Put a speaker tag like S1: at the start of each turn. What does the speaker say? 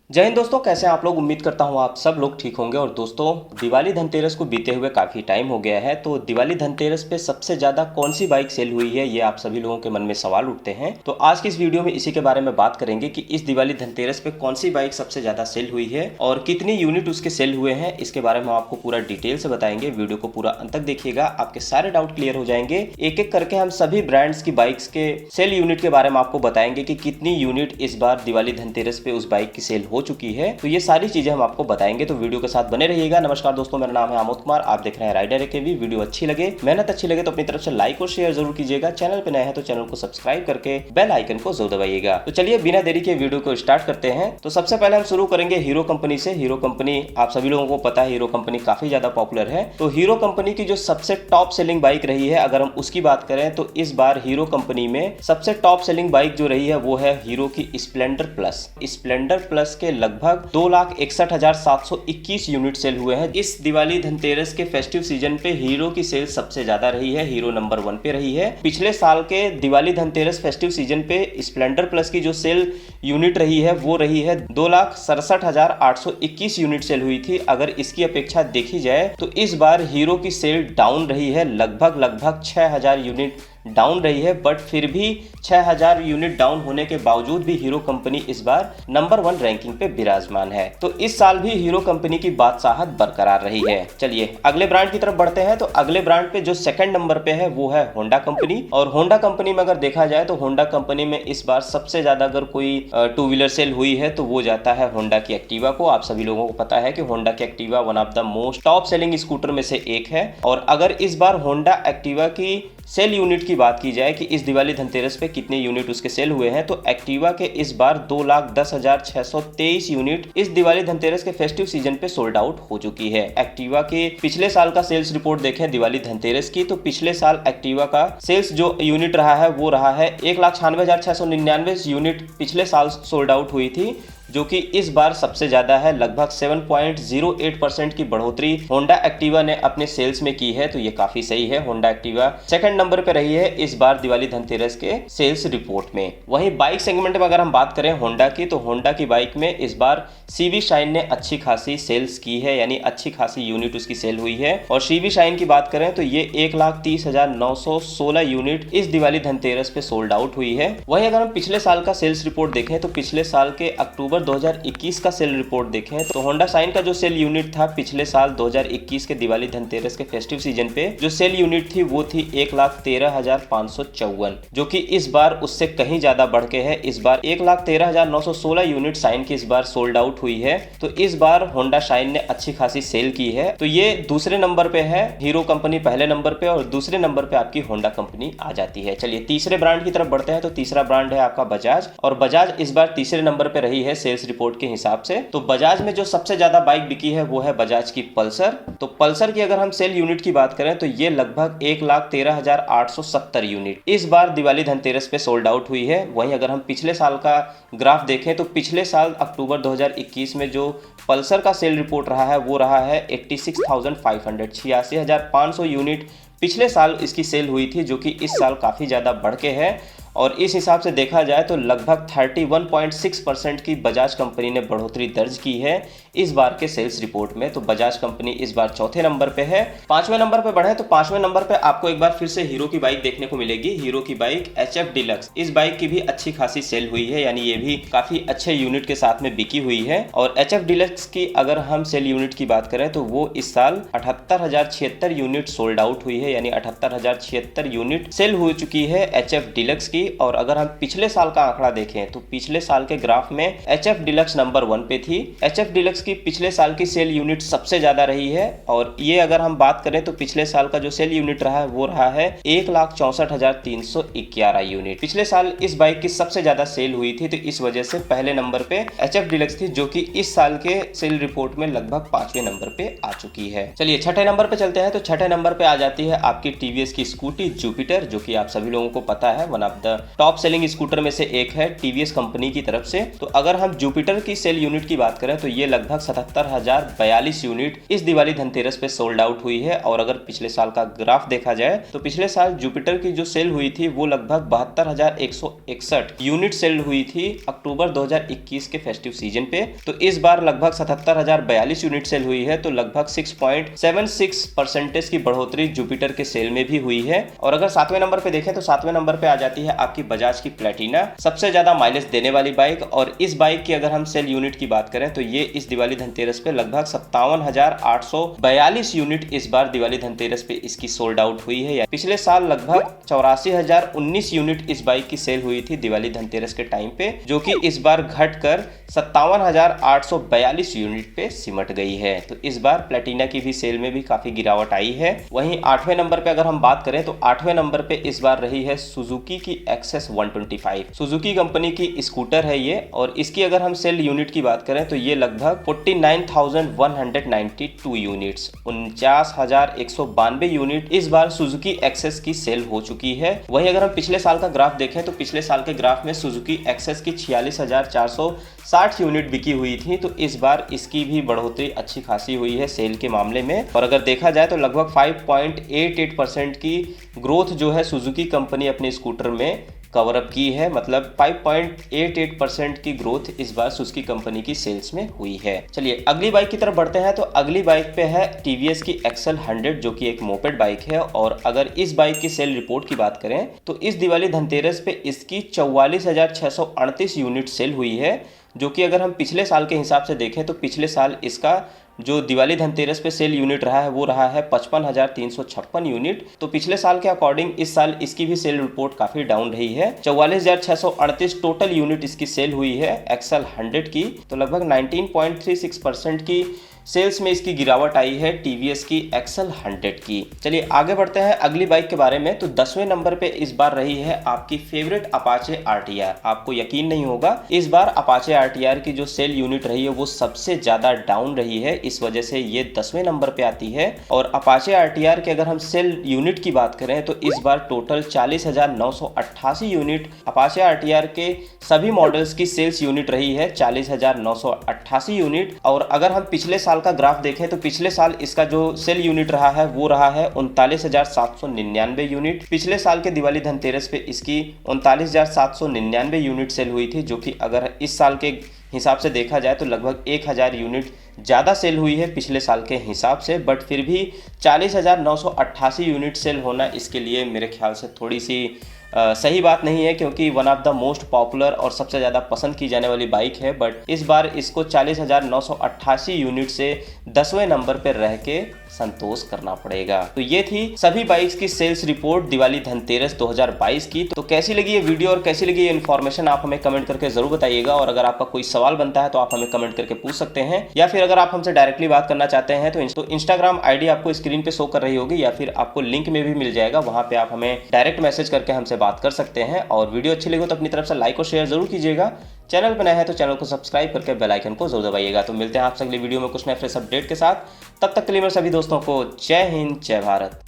S1: जय हिंद दोस्तों, कैसे हैं आप लोग। उम्मीद करता हूं आप सब लोग ठीक होंगे। और दोस्तों, दिवाली धनतेरस को बीते हुए काफ़ी टाइम हो गया है, तो दिवाली धनतेरस पे सबसे ज़्यादा कौन सी बाइक सेल हुई है, ये आप सभी लोगों के मन में सवाल उठते हैं। तो आज की इस वीडियो में इसी के बारे में बात करेंगे कि इस दिवाली धनतेरस पे कौन सी बाइक सबसे ज़्यादा सेल हुई है और कितनी यूनिट उसके सेल हुए हैं। इसके बारे में आपको पूरा डिटेल से बताएंगे। वीडियो को पूरा अंत तक देखिएगा, आपके सारे डाउट क्लियर हो जाएंगे। एक एक करके हम सभी ब्रांड्स की बाइक्स के सेल यूनिट के बारे में आपको बताएंगे कि कितनी यूनिट इस बार दिवाली धनतेरस पे उस बाइक की सेल हो चुकी है। तो ये सारी चीजें हम आपको बताएंगे, तो वीडियो के साथ बने रहिएगा। नमस्कार दोस्तों, मेरा नाम है आमोद कुमार, आप देख रहे हैं राइडर एकेवी। वीडियो अच्छी लगे, मेहनत अच्छी लगे तो अपनी तरफ से लाइक और शेयर जरूर कीजिएगा। चैनल पे नए हैं तो चैनल को सब्सक्राइब करके बेल आइकन को जरूर दबाइएगा। तो चलिए बिना देरी के वीडियो को स्टार्ट करते हैं। तो सबसे पहले हम शुरू करेंगे हीरो कंपनी से। हीरो कंपनी आप सभी लोगों को पता है, हीरो कंपनी काफी ज्यादा पॉपुलर है। तो हीरो कंपनी की जो सबसे टॉप सेलिंग बाइक रही है, अगर हम उसकी बात करें तो इस बार हीरो कंपनी में सबसे टॉप सेलिंग बाइक जो रही है वो है हीरो की स्प्लेंडर प्लस। स्प्लेंडर प्लस के लगभग 2,61,721 यूनिट सेल हुए हैं। इस दिवाली धनतेरस के फेस्टिव सीजन पे हीरो की सेल सबसे ज्यादा रही है, हीरो नंबर 1 पे रही है। पिछले साल के दिवाली धनतेरस फेस्टिव सीजन पे स्प्लेंडर प्लस की जो सेल यूनिट रही है वो रही है 2,67,821 यूनिट सेल हुई थी। अगर इसकी अपेक्षा देखी जाए तो इस बार हीरो की सेल डाउन रही है, लगभग 6,000 यूनिट डाउन रही है। बट फिर भी 6,000 यूनिट डाउन होने के बावजूद भी हीरो कंपनी इस बार नंबर 1 रैंकिंग पे विराजमान है। तो इस साल भी हीरो कंपनी की बादशाहत बरकरार रही है। चलिए अगले ब्रांड की तरफ बढ़ते हैं। तो अगले ब्रांड पे जो सेकंड नंबर पे है वो है होंडा कंपनी। और होंडा कंपनी में अगर देखा जाए तो होंडा कंपनी में इस बार सबसे ज्यादा अगर कोई टू व्हीलर सेल हुई है तो वो जाता है होंडा की एक्टिवा को। आप सभी लोगों को पता है कि होंडा की Activa one of the most top selling scooter में से एक है। और अगर इस बार होंडा एक्टिवा की सेल यूनिट की बात की जाए कि इस दिवाली धनतेरस पे कितने यूनिट उसके सेल हुए हैं, तो एक्टिवा के इस बार 2,10,623 यूनिट इस दिवाली धनतेरस के फेस्टिव सीजन पे सोल्ड आउट हो चुकी है। एक्टिवा के पिछले साल का सेल्स रिपोर्ट देखें दिवाली धनतेरस की, तो पिछले साल एक्टिवा का सेल्स जो यूनिट रहा है वो रहा है 1,96,699 यूनिट पिछले साल सोल्ड आउट हुई थी, जो कि इस बार सबसे ज्यादा है। लगभग 7.08% की बढ़ोतरी होंडा एक्टिवा ने अपने सेल्स में की है। तो ये काफी सही है। होंडा एक्टिवा सेकंड नंबर पे रही है इस बार दिवाली धनतेरस के सेल्स रिपोर्ट में। वहीं बाइक सेगमेंट में अगर हम बात करें होंडा की, तो होंडा की बाइक में इस बार सीवी शाइन ने अच्छी खासी सेल्स की है, यानी अच्छी खासी यूनिट उसकी सेल हुई है। और सीवी शाइन की बात करें तो ये 1,30,916 यूनिट इस दिवाली धनतेरस पे सोल्ड आउट हुई है। वहीं अगर हम पिछले साल का सेल्स रिपोर्ट देखें तो पिछले साल के अक्टूबर 2021 का सेल रिपोर्ट देखें तो होंडा शाइन का जो सेल यूनिट था पिछले साल 2021 के दिवाली धनतेरस के फेस्टिव सीजन पे जो सेल यूनिट थी वो थी 1,13,554, जो कि इस बार उससे कहीं ज्यादा बढ़ के है। इस बार 1,13,916 यूनिट शाइन की इस बार सोल्ड आउट हुई है। तो इस बार होंडा शाइन ने अच्छी खासी सेल की है। तो ये दूसरे नंबर पे है, हीरो कंपनी पहले नंबर पे और दूसरे नंबर पे आपकी होंडा कंपनी आ जाती है। चलिए तीसरे ब्रांड की तरफ बढ़ते हैं। तो तीसरा ब्रांड है आपका बजाज, और बजाज इस बार तीसरे नंबर पे रही है सेल्स रिपोर्ट के हिसाब से। तो बजाज में जो सबसे ज्यादा बाइक बिकी है वो है बजाज की पल्सर। तो पल्सर की अगर हम सेल यूनिट की बात करें तो ये लगभग 1,13,870 यूनिट इस बार दिवाली धनतेरस पे सोल्ड आउट हुई है। वहीं अगर हम पिछले साल का ग्राफ देखें तो पिछले साल अक्टूबर 2021 में जो पल्सर का सेल रिपोर्ट रहा है वो रहा है 86,500, 86,500 यूनिट पिछले साल इसकी सेल हुई थी, जो कि इस साल काफी ज्यादा बढ़ के है। और इस हिसाब से देखा जाए तो लगभग 31.6% की बजाज कंपनी ने बढ़ोतरी दर्ज की है इस बार के सेल्स रिपोर्ट में। तो बजाज कंपनी इस बार चौथे नंबर पे है। पांचवें नंबर पे बढ़े तो पांचवें नंबर पे आपको एक बार फिर से हीरो की बाइक देखने को मिलेगी। हीरो की बाइक HF डिलक्स, इस बाइक की भी अच्छी खासी सेल हुई है, यानी ये भी काफी अच्छे यूनिट के साथ में बिकी हुई है। और HF डिलक्स की अगर हम सेल यूनिट की बात करें तो वो इस साल 78,076 यूनिट सोल्ड आउट हुई है, यानी 78,076 यूनिट सेल हो चुकी है HF डिलक्स की। और अगर हम पिछले साल का आंकड़ा देखें तो पिछले साल के ग्राफ में HF डिलक्स नंबर 1 पे थी। HF डिलक्स की पिछले साल की सेल यूनिट सबसे ज्यादा रही है। और ये अगर हम बात करें तो पिछले साल का जो सेल यूनिट रहा है वो रहा है 1,64,311 यूनिट। पिछले साल इस बाइक की सबसे ज्यादा सेल हुई थी, तो इस वजह से पहले नंबर पे HF डिलक्स थी, जो कि इस साल के सेल रिपोर्ट में लगभग 5वें नंबर पे आ चुकी है। चलिए छठे नंबर पे चलते हैं। तो छठे नंबर पे आ जाती है आपकी टीवीएस की स्कूटी जुपिटर, जो कि आप सभी लोगों को पता है one of the top selling scooter में से एक है टीवीएस कंपनी की तरफ से। तो अगर हम जुपिटर की सेल यूनिट की बात करें तो ये लगभग 77,042 यूनिट इस दिवाली धनतेरस पे सोल्ड आउट हुई है। और अगर पिछले साल का ग्राफ देखा जाए तो पिछले साल जुपिटर की जो सेल हुई थी वो लगभग 72,161 यूनिट सेल हुई थी अक्टूबर 2021 के फेस्टिव सीजन पे। तो इस बार लगभग 77,042 यूनिट सेल हुई है, तो लगभग 6.76% की बढ़ोतरी जुपिटर के सेल में भी हुई है। और अगर 7वें नंबर पे देखें तो 7वें नंबर पे आ जाती है आपकी बजाज की प्लेटिना, सबसे ज्यादा माइलेज देने वाली बाइक। और इस बाइक की अगर हम सेल यूनिट की बात करें तो ये इस दिवाली धनतेरस पे लगभग 57,842 यूनिट इस बार दिवाली धनतेरस पे इसकी सोल्ड आउट हुई है। पिछले साल लगभग 84,019 यूनिट इस बाइक की सेल हुई थी दिवाली धनतेरस के टाइम पे, जो कि इस बार घटकर 57,842 यूनिट पे सिमट गई है। तो इस बार प्लेटिना की भी सेल में भी काफी गिरावट आई है। वहीं 8वें नंबर पे अगर हम बात करें तो 8वें नंबर पे इस बार रही है सुजुकी की एक्सेस 125। सुजुकी कंपनी की स्कूटर है ये, और इसकी अगर हम सेल यूनिट की बात करें तो ये लगभग 49,192 यूनिट्स 49,192 यूनिट इस बार सुजुकी एक्सेस की सेल हो चुकी है। वहीं अगर हम पिछले साल का ग्राफ देखें तो पिछले साल के ग्राफ में सुजुकी एक्सेस की 46,460 यूनिट बिकी हुई थी। तो इस बार इसकी भी बढ़ोतरी अच्छी खासी हुई है सेल के मामले में। और अगर देखा जाए तो लगभग 5.88% की ग्रोथ जो है सुजुकी कंपनी अपने स्कूटर में कवर अप की है। मतलब 5.88% की ग्रोथ इस बार सुजुकी कंपनी की सेल्स में हुई है। चलिए अगली बाइक की तरफ बढ़ते हैं। तो अगली बाइक पे है टीवीएस की एक्सेल 100, जो कि एक मोपेड बाइक है। और अगर इस बाइक की सेल रिपोर्ट की बात करें तो इस दिवाली धनतेरस पे इसकी 44,638 यूनिट सेल हुई है, जो कि अगर हम पिछले साल के हिसाब से देखें तो पिछले साल इसका जो दिवाली धनतेरस पे सेल यूनिट रहा है वो रहा है 55,356 यूनिट। तो पिछले साल के अकॉर्डिंग इस साल इसकी भी सेल रिपोर्ट काफी डाउन रही है। 44,638 टोटल यूनिट इसकी सेल हुई है एक्सेल 100 की। तो लगभग 19.36% की सेल्स में इसकी गिरावट आई है टीवीएस की एक्सेल 100 की। चलिए आगे बढ़ते हैं अगली बाइक के बारे में। तो 10वें नंबर पे इस बार रही है आपकी फेवरेट अपाचे आरटीआर। आपको यकीन नहीं होगा, इस बार अपाचे आरटीआर की जो सेल यूनिट रही है वो सबसे ज्यादा डाउन रही है, इस वजह से ये 10वें नंबर पे आती है। और अपाचे आरटीआर के अगर हम सेल यूनिट की बात करें तो इस बार टोटल 40,988 यूनिट अपाचे आरटीआर के सभी मॉडल्स की सेल्स यूनिट रही है 40,988 यूनिट। और अगर हम पिछले साल का ग्राफ देखें तो पिछले साल इसका जो सेल यूनिट रहा है वो रहा है 39,799 यूनिट। पिछले साल के दिवाली धनतेरस पे इसकी 39,799 यूनिट सेल हुई थी, जो कि अगर इस साल के हिसाब से देखा जाए तो लगभग 1,000 यूनिट ज़्यादा सेल हुई है पिछले साल के हिसाब से। बट फिर भी 40,988 यूनिट सेल होना इसके लिए मेरे ख्याल से थोड़ी सी सही बात नहीं है, क्योंकि one of the most popular और सबसे ज़्यादा पसंद की जाने वाली बाइक है। बट इस बार इसको 40,988 यूनिट से 10वें नंबर पर रह के संतोष करना पड़ेगा। तो ये थी सभी बाइक्स की सेल्स रिपोर्ट दिवाली धनतेरस 2022 की। तो कैसी लगी ये वीडियो और कैसी लगी ये इन्फॉर्मेशन आप हमें कमेंट करके जरूर बताइएगा। और अगर आपका कोई सवाल बनता है तो आप हमें कमेंट करके पूछ सकते हैं, या फिर अगर आप हमसे डायरेक्टली बात करना चाहते हैं तो इंस्टाग्राम आईडी आपको स्क्रीन पे शो कर रही होगी, या फिर आपको लिंक में भी मिल जाएगा, वहां पे आप हमें डायरेक्ट मैसेज करके हमसे बात कर सकते हैं। और वीडियो अच्छी लगी तो अपनी तरफ से लाइक और शेयर जरूर कीजिएगा। चैनल पर नया है तो चैनल को सब्सक्राइब करके बेल आइकन को जरूर दबाइएगा। तो मिलते हैं आपसे अगली वीडियो में कुछ नए फ्रेश अपडेट के साथ। तब तक के लिए मेरे सभी दोस्तों को जय हिंद, जय भारत।